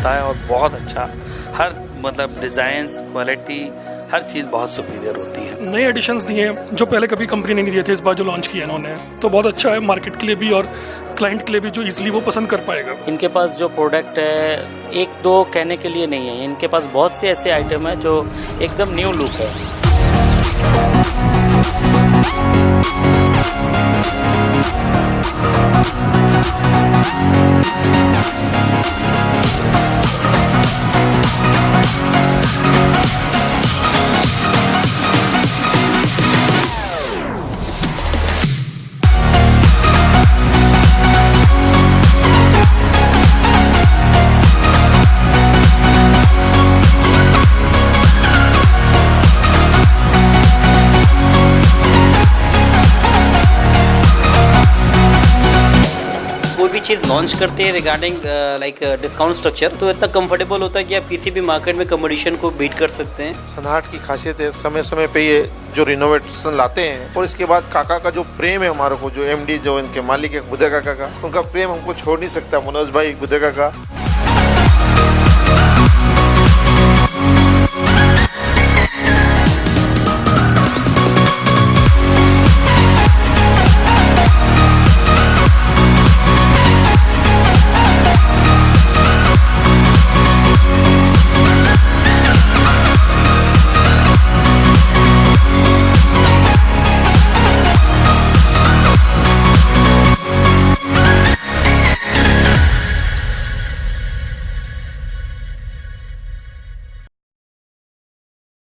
होता है और बहुत अच्छा, हर मतलब डिज़ाइंस, क्वालिटी, हर चीज़ बहुत सुपीरियर होती है। नए एडिशंस दिए जो पहले कभी कंपनी ने नहीं दिए थे, इस बार जो लॉन्च किया इन्होंने, तो बहुत अच्छा है मार्केट के लिए भी और क्लाइंट के लिए भी, जो इजीली वो पसंद कर पाएगा। इनके पास जो प्रोडक्ट है एक दो कहने के लिए नहीं है, इनके पास बहुत से ऐसे आइटम है जो एकदम न्यू लुक है। कोई भी चीज़ लॉन्च करते हैं रिगार्डिंग लाइक डिस्काउंट स्ट्रक्चर, तो इतना कंफर्टेबल होता है कि आप किसी भी मार्केट में कंपटीशन को बीट कर सकते हैं। सनहार्ट की खासियत है समय समय पे ये जो रिनोवेशन लाते हैं, और इसके बाद काका का जो प्रेम है हमारे को, जो एमडी जो इनके मालिक है बुद्धे काका का, उनका प्रेम हमको छोड़ नहीं सकता। मनोज भाई बुद्धे काका